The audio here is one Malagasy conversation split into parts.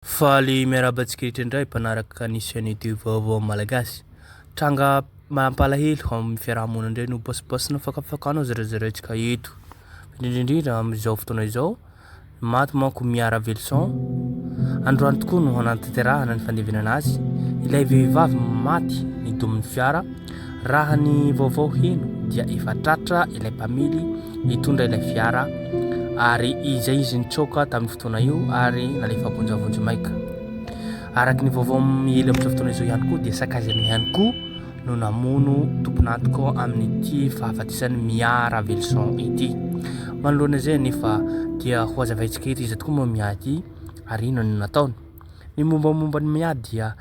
Faly miarabantsika indray mpanaraka anisan'ny ity vaovao malagasy. Tranga mampalahelo amin'ny fiarahamonina indray no bosibosina fakafakanao zarazaratsika eto. Indrindrindrindra amin'izao fotoana izao, maty manko miara Velson. Androany tokoa no hanantanterahana ny fandevenana azy. Ilay vehivavy maty nidomin'ny fiara. Raha ny vaovao heno dia efa tratra ilay mpamily hitondra ilay fiara. Ary izay izy nitsoka tamin'ny fotoana io ary nalefa vonjavonjo maika. Araky ny vaovao miely amin'izao fotoana izao ihany koa dia sakazany ihany koa no namono tompon'antoka amin'ity fahafatisany miara Velson ity. Manoloana izay nefa dia ho azavaintsika eto izy tokoa moa miady ary inona no nataony. Ny mombamomba ny miady dia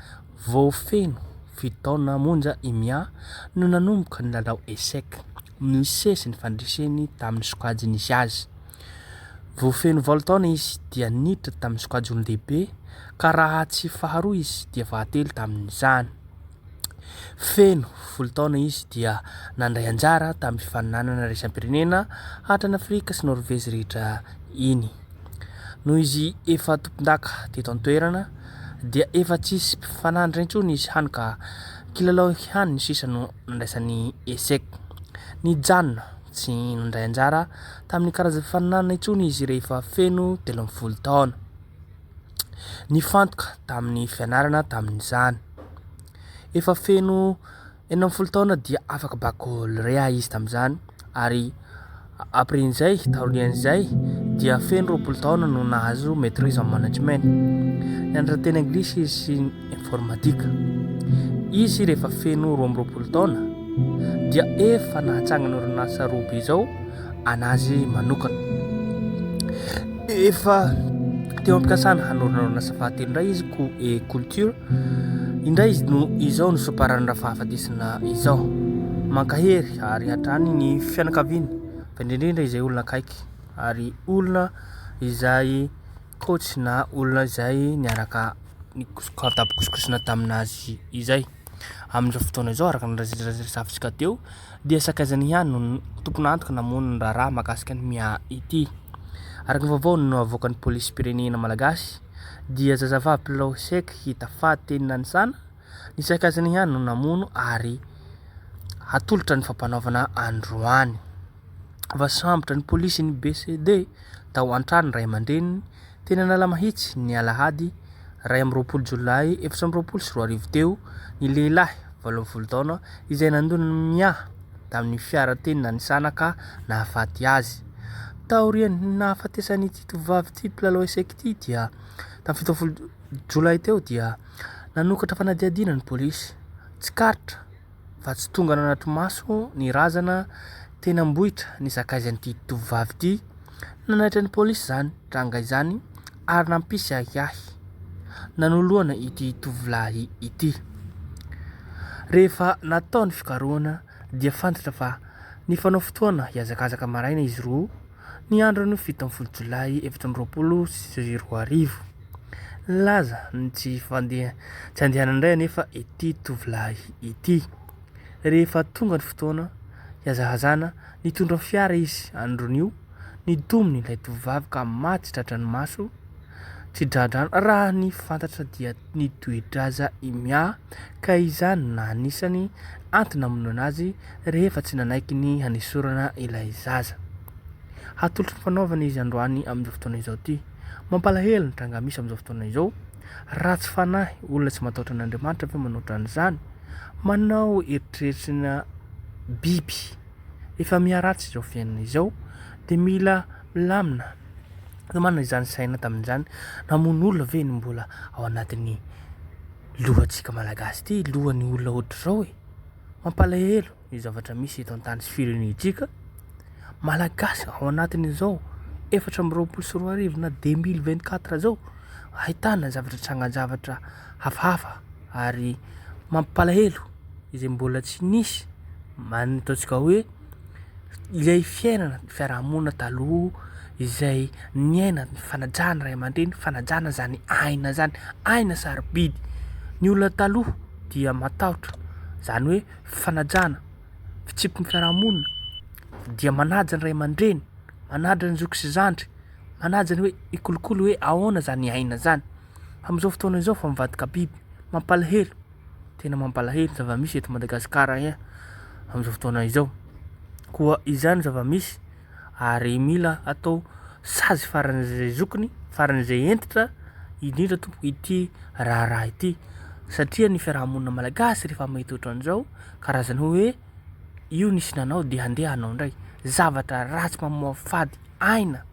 vao feno fitaona monja i mia no nanomboka ny lalao échec misesy ny fandreseny tamin'ny sokajy nisy azy. Vao feno valo taona izy dia niditra tamin'ny sokajy olon-dehibe ka raha tsy faharoa izy dia fahatelo tamin'izany. Feno folo taona izy dia nandray anjara tamin'ny fifaninanana raisam-pirenena hatrany Afrika sy Norvezy rehetra iny. Noho izy efa tompon-daka teto an-toerana dia efa tsisy mpifanandra intsony izy hany ka kilalao ihany ny sisa no nandraisan'ny échec. Ny janona tsy nandray anjara tamin'ny karazana fifaninanana intsony izy rehefa feno 30 taona. Nifantoka tamin'ny fianarana tamin'izany. Efa feno 40 taona dia afaka baccalauréat izy tamin'izany ary apren'izay taorian'izay dia feno 20 taona no nahazo maîtrise en management. Nianatra teny anglisy izy sy informatika. Izy rehefa feno 20 taona dia efa nahatsangana orinasa robe izao anazy manokana. Efa teo am-pikasana hanorina orinasa fahatelo indray izy culture. Indray izy no izao no soparan'ny fahafatesana izao. Mankahery ary hatrany ny fianakaviany fa indrindrindra izay olona akaiky ary olona izay coach na olona izay niaraka tapikosokosona taminazy izay. Amin'izao fotoana izao araka ny resafintsika teo dia sakazany ihany no tompon'antoka namono ny raharaha mahakasika ny mia ity. Araka ny vaovao no avoakan'ny polisy pirenena malagasy dia zazavavy mpilalao échec hita faty teny nanisana. Ny sakazany ihany no namono ary hatolotra ny fampanaovana androany. Vasambotra ny polisy ny BCD tao an-trano ray aman-dreniny tena nala mahitsy ny alahady 20 Jolay 2024 teo ny lehilahy 12 taona izay nandona ny mia tamin'ny fiara teny nanisana ka nahafaty azy. Taorian'ny nahafatesan'ity tovovavy ity mpilalao échec ity dia tamin'ny 17 Jolay teo dia nanokatra fanadihadiana ny polisy. Tsy karitra fa tsy tonga nanatry maso ny razana tena ambohitra ny sakazan'ity tovovavy ity. Nanaitra ny polisy zany tranga izany ary nampisy ahiahy nanoloana ity tovolahy ity. Rehefa natao ny fikarohana dia fantatra fa ny fanao fotoana hiazakazaka maraina izy roa ny andron'ny 17 Jolay 2024. Laza ny tsy andehanana indray nefa ity tovolahy ity. Rehefa tonga ny fotoana hiazahazana nitondra fiara izy andron'io nidominy ilay tovovavy ka maty tratran'ny maso. Tsy dradrano raha ny fantatra dia ny toe-draza i mia ka izany na anisany antony namono anazy rehefa tsy nanaiky ny hanesorana ilay zaza. Hatolotra ny fanaovana izy androany amin'izao fotoana izao ity. Mampalahelo ny tranga misy amin'izao fotoana izao. Ratsy fanahy olona tsy matahotra an'Andriamanitra fa manoatra an'izany. Manao eritreritra biby efa miaratsy izao fiainana izao dia mila milamina. Manana izany saina tamin'izany namono olona ve ny mbola ao anatin'ny lohantsika malagasy ity, lohan'ny olona ohatr'izao e. Mampalahelo ny zavatra misy eto an-tany sy firenentsika malagasy ao anatin'izao 2024 na 2024 zao ahitana zavatra trangan-javatra hafahafa ary mampalahelo izay mbola tsy nisy. Ataontsika hoe ilay fiainana fiarahamonina taloha izay niaina ny fanajana ray aman-dreny, fanajana zany aina zany, aina sarobidy. Ny olona taloha dia matahotra zany hoe fanajana fitsipiky ny fiarahamonina dia manaja ny ray aman-dreny, manaja ny zoky sy zandry, manaja ny hoe ikolokolo hoe ahoana zany aina zany. Am'izao fotoana izao fa mivadika biby mampalahelo, tena mampalahelo zava-misy eto Madagasikara am'izao fotoana izao. Koa izany zava-misy ary mila atao sazy faran'izay zokiny, faran'izay entitra indrindra tompoko ity raharaha ity, satria ny fiarahamonina malagasy rehefa mahita ohatran'izao karazany hoe io nisy nanao de handeha hanao ndray zavatra ratsy mamoafady aina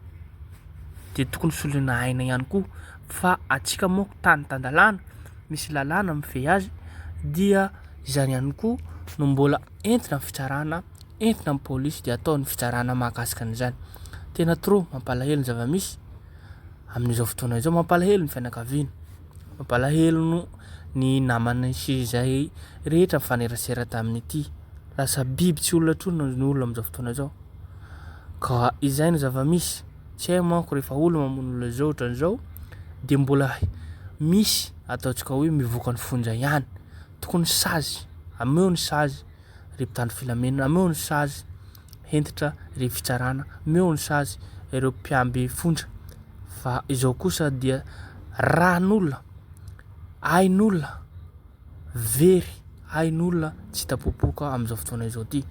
de tokony soloina aina ihany koa. Fa atsika moa tany tandalana misy lalàna mifehy azy dia izany ihany koa no mbola entina ny fitsarana, entina ny pôlisy de atao ny fitsarana mahakasika an'izany. Tena trop mampalahelo ny zava-misy amin'izao fotoana izao, mampalahelo ny fianakaviana, mampalahelo ny namana sy zay rehetra mifanerasera tamin'ity. Lasa biby tsy olona trony ny olona am'izao fotoana izao. Ka izay ny zava-misy, tsy hay manko rehefa olo mamono olona zao ohatran'izao de mbola misy ataontsika hoe mivoaka ny fonja ihany. Tokony sazy, ameo ny sazy ry mpitandro filaminana, ameo ny sazy hentitra ry fitsarana, ameo ny sazy ireo mpiamby fonja. Fa izao kosa dia rahan'olona, ain'olona very, ain'olona tsy hita popoka am'izao fotoana izao ty.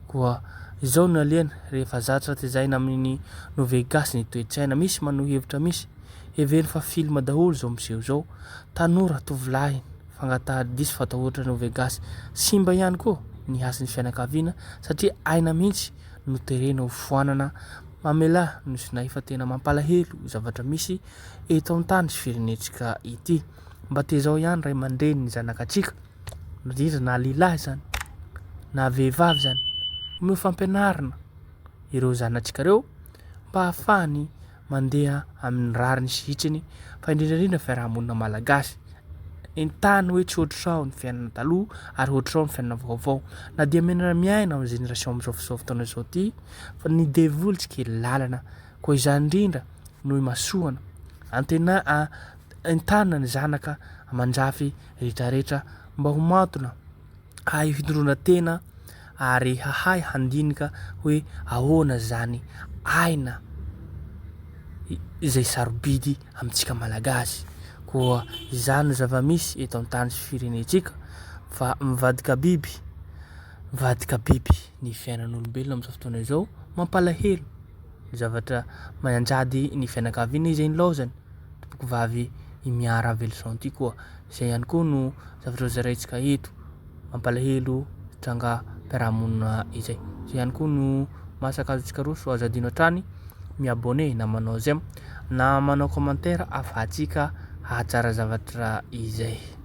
Koa izao no alena rehefa zatra tezaina amin'ny Nouvelle Gasy ny toe-tsaina. Misy manao hevitra misy heveriny fa filma daholo zao miseho zao, tanora tovolahy fangatahary diso fatao ohatra Nouvelle Gasy. Simba ihany koa ny asin'ny fianakaviana satria aina mihitsy no terena ho foanana mamelahy no sinay fa tena mampalahelo zavatra misy eto an-tany sy firenentsika ity. Mba tezao ihany ray aman-dreny ny zanakatsika, indrindra na lehilahy zany na vehivavy zany, omeo fampianarana ireo zanatsika reo mba hahafahany mandeha amin'ny rariny sy hitriny, fa indrindrandrindra fiarahamonina malagasy entany hoe tsy ohatrao ny fiainana taloha ary ohatrao ny fiainana vaovao. Na dia miaina amin'ny génération am'izao fotoana izao ty fa ny devoly tsy kely lalana. Koa izany indrindra no imasoana entanina ny zanaka amanjafy rehetrarehetra mba ho matona hahay fitondrona tena ary hahay handinika hoe ahoana zany aina izay sarobidy amintsika malagasy. Koa izany no zava-misy eto an-tany sy firenentsika fa mivadika biby ny fiainan'olombelona am'izao fotoana izao mampalahelo. Zavatra manjady ny fianakaviana izay nilaozany tompoko vavy imiara velson ty koa. Zay ihany koa no zavatra zaraintsika eto, mampalahelo tranga mpiarahamonina izay. Zay ihany koa no masaka azotsika roa so azo adino hatrany miabone na manao j'aime na manao commentaire afahantsika hahatsara zavatra izay.